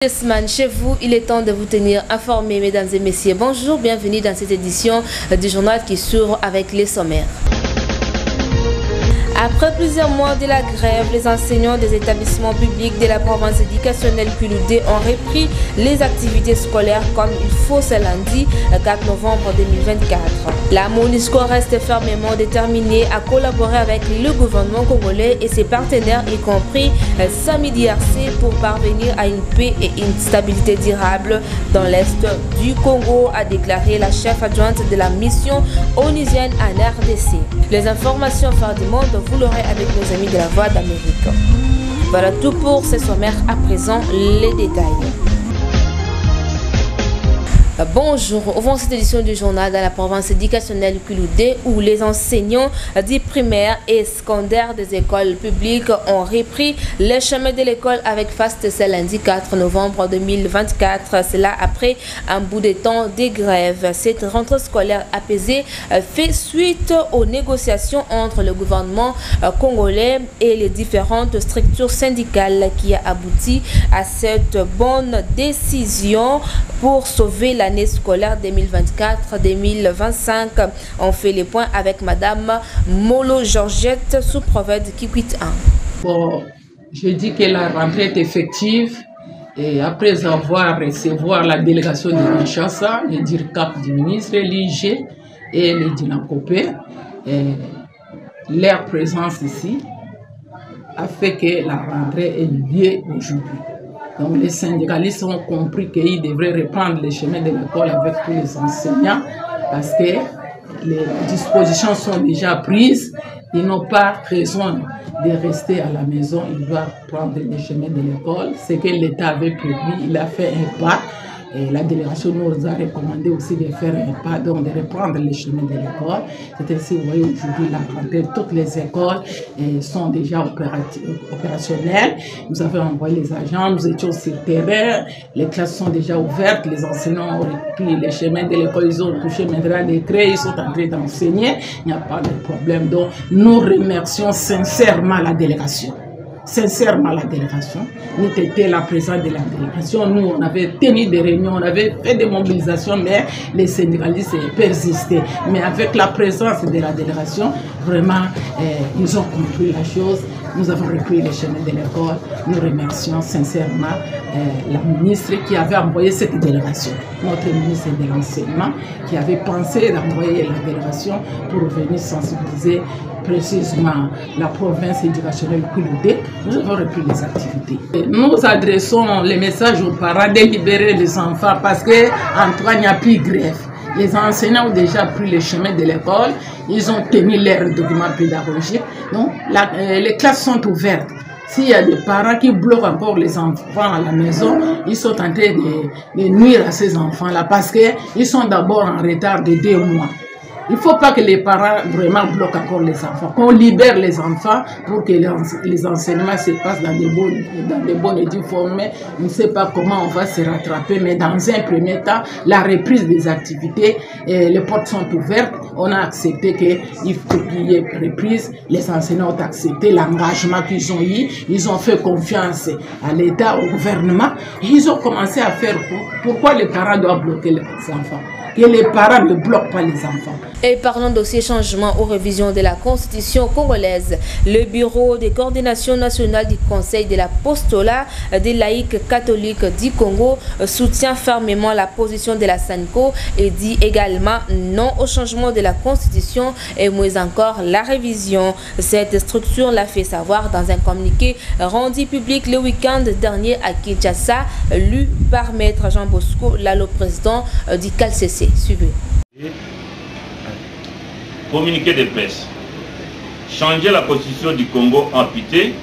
Semaine chez vous, il est temps de vous tenir informés, mesdames et messieurs. Bonjour, bienvenue dans cette édition du journal qui s'ouvre avec les sommaires. Après plusieurs mois de la grève, les enseignants des établissements publics de la province éducationnelle Kuludé ont repris les activités scolaires comme il faut ce lundi 4 novembre 2024. La MONUSCO reste fermement déterminée à collaborer avec le gouvernement congolais et ses partenaires, y compris Sami DRC, pour parvenir à une paix et une stabilité durable dans l'est du Congo, a déclaré la chef adjointe de la mission onusienne en RDC. Les informations phares du monde, vous l'aurez avec nos amis de la Voix d'Amérique. Voilà tout pour ce sommaire. À présent, les détails. Bonjour, ouvrons cette édition du journal dans la province éducationnelle Kuludé où les enseignants du primaire et secondaire des écoles publiques ont repris le chemin de l'école avec faste ce lundi 4 novembre 2024. Cela après un bout de temps de grève. Cette rentrée scolaire apaisée fait suite aux négociations entre le gouvernement congolais et les différentes structures syndicales qui a abouti à cette bonne décision pour sauver l'année scolaire 2024-2025. On fait les points avec Madame Molo Georgette, sous-préfète de Kikwit 1. Bon, je dis que la rentrée est effective et après avoir recevoir la délégation de Kinshasa, le DIRCAP du ministre, l'IG et le DINACOPE, leur présence ici a fait que la rentrée ait lieu aujourd'hui. Donc les syndicalistes ont compris qu'ils devraient reprendre le chemin de l'école avec tous les enseignants parce que les dispositions sont déjà prises. Ils n'ont pas besoin de rester à la maison. Ils doivent prendre le chemin de l'école. Ce que l'État avait prévu, il a fait un pas. Et la délégation nous a recommandé aussi de faire un pas, donc de reprendre les chemins de l'école. C'est ainsi, vous voyez, aujourd'hui, la rentrée, toutes les écoles sont déjà opérationnelles. Nous avons envoyé les agents, nous étions sur le terrain, les classes sont déjà ouvertes, les enseignants ont repris les chemins de l'école, ils ont touché maintenant les crayons, ils sont en train d'enseigner, il n'y a pas de problème. Donc, nous remercions sincèrement la délégation. Sincèrement la délégation. Nous étions la présence de la délégation. Nous, on avait tenu des réunions, on avait fait des mobilisations, mais les syndicalistes persistaient. Mais avec la présence de la délégation, vraiment, ils ont compris la chose. Nous avons repris les chemins de l'école. Nous remercions sincèrement la ministre qui avait envoyé cette délégation, notre ministre de l'Enseignement, qui avait pensé d'envoyer la délégation pour venir sensibiliser précisément la province éducationnelle Kuludé. Nous avons repris les activités. Nous adressons les messages aux parents de libérer les enfants parce qu'Antoine, il n'y a plus de grève. Les enseignants ont déjà pris le chemin de l'école, ils ont tenu leurs documents pédagogiques. Donc, les classes sont ouvertes. S'il y a des parents qui bloquent encore les enfants à la maison, ils sont en train de nuire à ces enfants-là parce qu'ils sont d'abord en retard de 2 mois. Il ne faut pas que les parents vraiment bloquent encore les enfants. Qu'on libère les enfants pour que les enseignements se passent dans des bonnes et dues formes. On ne sait pas comment on va se rattraper, mais dans un premier temps, la reprise des activités, les portes sont ouvertes. On a accepté qu'il faut qu'il y ait reprise. Les enseignants ont accepté l'engagement qu'ils ont eu. Ils ont fait confiance à l'État, au gouvernement. Et ils ont commencé à faire pourquoi les parents doivent bloquer les enfants. Que les parents ne bloquent pas les enfants. Et parlons d'aussi changement aux révisions de la Constitution congolaise. Le Bureau de coordination nationale du Conseil de l'apostolat des laïcs catholiques du Congo soutient fermement la position de la SANCO et dit également non au changement de la Constitution et moins encore la révision. Cette structure l'a fait savoir dans un communiqué rendu public le week-end dernier à Kinshasa, lu par Maître Jean Bosco Lalo, président du CALCC. Suivez. Communiqué de presse. Changer la constitution du Congo amputée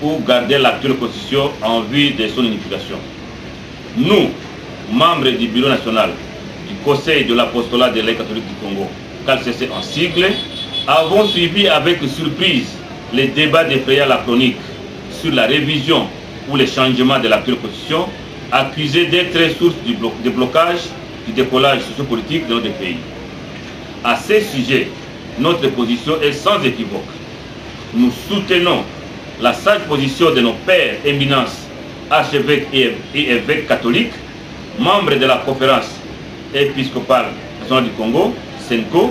ou garder l'actuelle constitution en vue de son unification. Nous, membres du Bureau national du Conseil de l'apostolat des laïcs catholiques du Congo, CALCC en sigle, avons suivi avec surprise les débats de la chronique sur la révision ou le changement de l'actuelle constitution, accusés d'être source de blocage du décollage sociopolitique de notre pays. À ce sujet, notre position est sans équivoque. Nous soutenons la sage position de nos pères éminences archevêques et évêques catholiques, membres de la conférence épiscopale nationale du Congo, SENCO,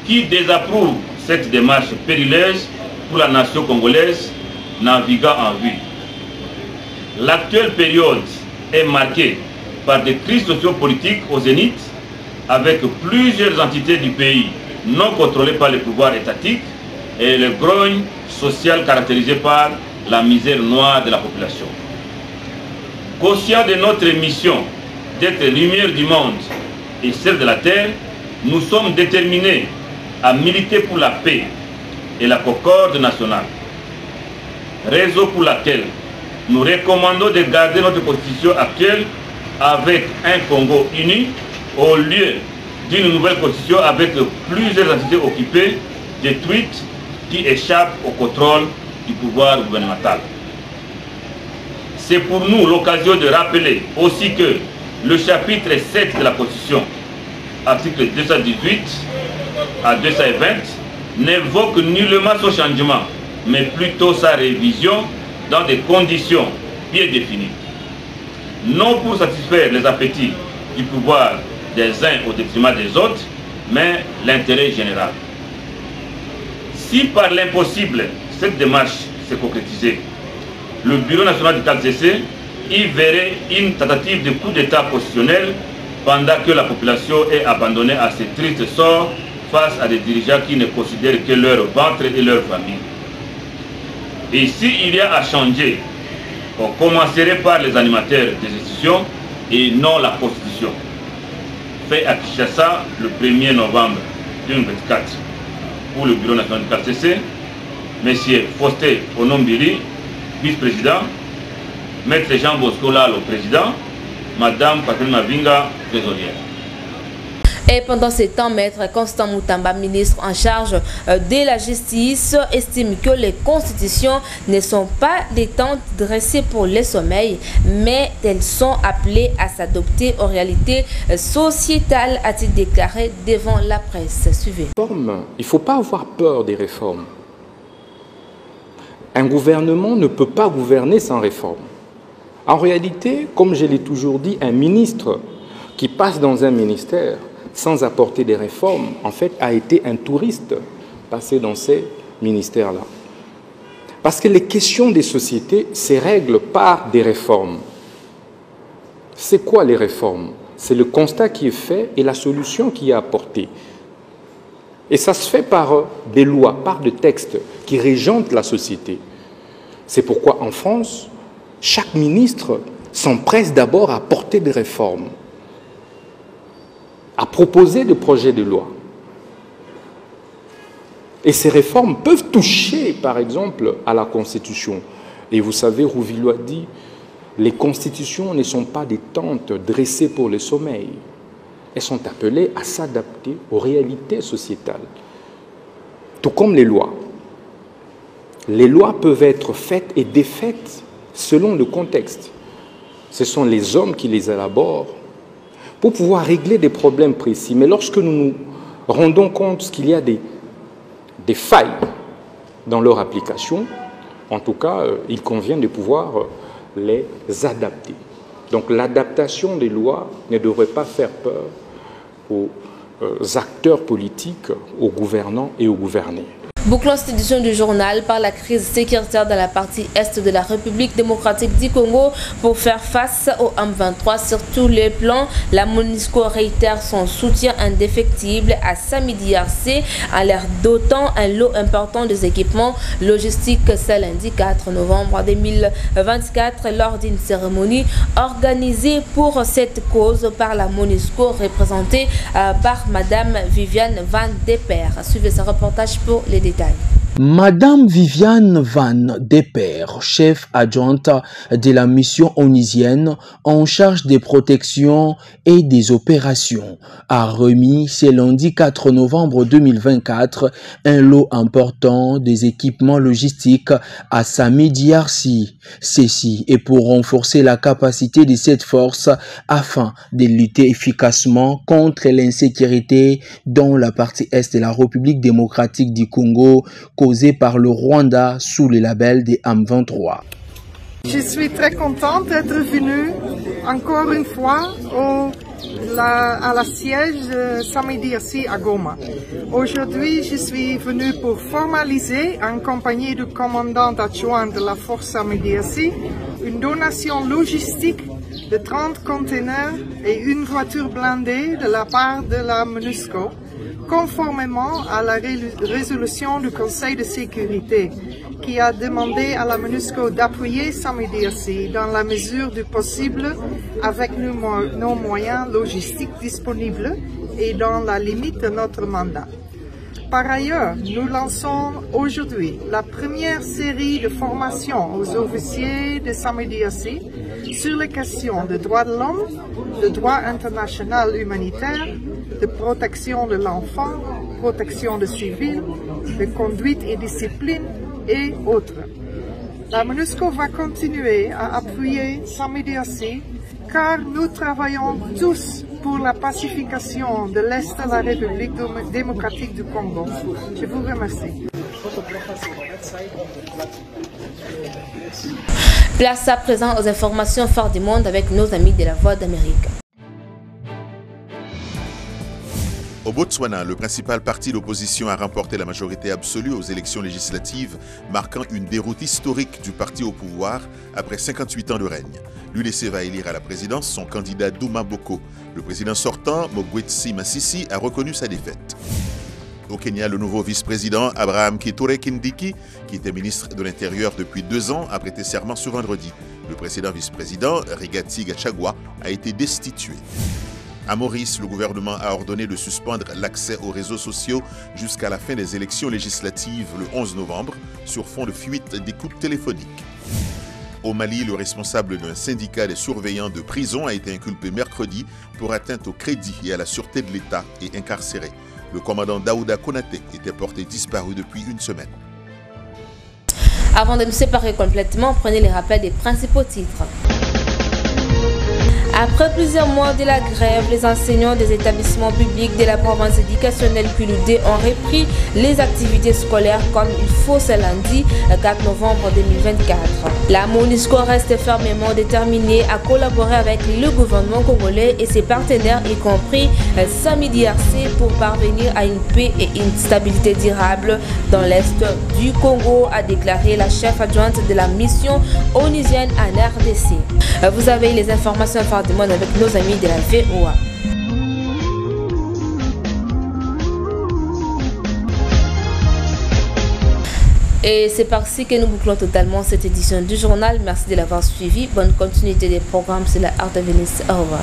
qui désapprouvent cette démarche périleuse pour la nation congolaise naviguant en vue. L'actuelle période est marquée par des crises sociopolitiques au zénith, avec plusieurs entités du pays non contrôlées par les pouvoirs étatiques et le grogne social caractérisé par la misère noire de la population. Conscient de notre mission d'être lumière du monde et celle de la terre, nous sommes déterminés à militer pour la paix et la concorde nationale. Raison pour laquelle nous recommandons de garder notre constitution actuelle avec un Congo uni au lieu d'une nouvelle constitution avec plusieurs entités occupées, détruites, qui échappent au contrôle du pouvoir gouvernemental. C'est pour nous l'occasion de rappeler aussi que le chapitre 7 de la Constitution, article 218 à 220, n'évoque nullement son changement, mais plutôt sa révision dans des conditions bien définies. Non pour satisfaire les appétits du pouvoir des uns au détriment des autres, mais l'intérêt général. Si par l'impossible cette démarche s'est concrétisée, le Bureau national du CALCC y verrait une tentative de coup d'État constitutionnel pendant que la population est abandonnée à ce triste sort face à des dirigeants qui ne considèrent que leur ventre et leur famille. Et s'il y a à changer, on commencerait par les animateurs des institutions et non la Constitution. Fait à Kinshasa le 1er novembre 2024 pour le Bureau national du CALCC, M. Faustin Onombiri, vice-président, Maître Jean Bosco Lalo, président, Madame Catherine Mavinga, trésorière. Et pendant ce temps, Maître Constant Moutamba, ministre en charge de la justice, estime que les constitutions ne sont pas des tentes dressées pour le sommeil, mais elles sont appelées à s'adopter aux réalités sociétales, a-t-il déclaré devant la presse. Suivez. Il ne faut pas avoir peur des réformes. Un gouvernement ne peut pas gouverner sans réforme. En réalité, comme je l'ai toujours dit, un ministre qui passe dans un ministère sans apporter des réformes, en fait, a été un touriste passé dans ces ministères-là. Parce que les questions des sociétés se règlent par des réformes. C'est quoi les réformes? C'est le constat qui est fait et la solution qui est apportée. Et ça se fait par des lois, par des textes qui régentent la société. C'est pourquoi en France, chaque ministre s'empresse d'abord à apporter des réformes, à proposer des projets de loi. Et ces réformes peuvent toucher, par exemple, à la Constitution. Et vous savez, Rouvillo a dit, les constitutions ne sont pas des tentes dressées pour le sommeil. Elles sont appelées à s'adapter aux réalités sociétales. Tout comme les lois. Les lois peuvent être faites et défaites selon le contexte. Ce sont les hommes qui les élaborent pour pouvoir régler des problèmes précis. Mais lorsque nous nous rendons compte qu'il y a des failles dans leur application, en tout cas, il convient de pouvoir les adapter. Donc l'adaptation des lois ne devrait pas faire peur aux acteurs politiques, aux gouvernants et aux gouvernés. Bouclons cette édition du journal par la crise sécuritaire dans la partie est de la République démocratique du Congo. Pour faire face au M23 sur tous les plans, la MONUSCO réitère son soutien indéfectible à Samidi RC en leur dotant un lot important des équipements logistiques ce lundi 4 novembre 2024 lors d'une cérémonie organisée pour cette cause par la MONUSCO représentée par Madame Viviane Van Deper. Suivez ce reportage pour les détails. Madame Viviane Van Deper, chef adjointe de la mission onusienne en charge des protections et des opérations, a remis ce lundi 4 novembre 2024 un lot important des équipements logistiques à Samidi RC. Ceci est pour renforcer la capacité de cette force afin de lutter efficacement contre l'insécurité dans la partie est de la République démocratique du Congo causée par le Rwanda sous le label des M23. Je suis très contente d'être venue encore une fois à la siège SAMIDRC à Goma. Aujourd'hui, je suis venue pour formaliser, en compagnie du commandant adjoint de la force SAMIDRC, une donation logistique de 30 containers et une voiture blindée de la part de la MONUSCO, conformément à la résolution du Conseil de sécurité qui a demandé à la MONUSCO d'appuyer SAMIDRC dans la mesure du possible avec nos moyens logistiques disponibles et dans la limite de notre mandat. Par ailleurs, nous lançons aujourd'hui la première série de formations aux officiers de SAMIDRC sur les questions de droits de l'homme, de droit international humanitaire, de protection de l'enfant, protection des civils, de conduite et discipline et autres. La MONUSCO va continuer à appuyer SAMIDRC car nous travaillons tous pour la pacification de l'Est de la République démocratique du Congo. Je vous remercie. Place à présent aux informations phares du monde avec nos amis de la Voix d'Amérique. Au Botswana, le principal parti d'opposition a remporté la majorité absolue aux élections législatives, marquant une déroute historique du parti au pouvoir après 58 ans de règne. L'UDC va élire à la présidence son candidat Douma Boko. Le président sortant, Mogwetsi Masisi, a reconnu sa défaite. Au Kenya, le nouveau vice-président Abraham Kithure Kindiki, qui était ministre de l'Intérieur depuis 2 ans, a prêté serment ce vendredi. Le précédent vice-président, Rigathi Gachagua, a été destitué. À Maurice, le gouvernement a ordonné de suspendre l'accès aux réseaux sociaux jusqu'à la fin des élections législatives le 11 novembre, sur fond de fuite d'écoute téléphonique. Au Mali, le responsable d'un syndicat des surveillants de prison a été inculpé mercredi pour atteinte au crédit et à la sûreté de l'État et incarcéré. Le commandant Daouda Konaté était porté disparu depuis 1 semaine. Avant de nous séparer complètement, prenez les rappels des principaux titres. Après plusieurs mois de la grève, les enseignants des établissements publics de la province éducationnelle Kuludé ont repris les activités scolaires comme il faut ce lundi 4 novembre 2024. La MONUSCO reste fermement déterminée à collaborer avec le gouvernement congolais et ses partenaires, y compris SAMIDRC, pour parvenir à une paix et une stabilité durable dans l'est du Congo, a déclaré la chef adjointe de la mission onusienne en RDC. Vous avez les informations phares du monde avec nos amis de la VOA. Et c'est par-ci que nous bouclons totalement cette édition du journal. Merci de l'avoir suivi. Bonne continuité des programmes sur la RDVNIS. Au revoir.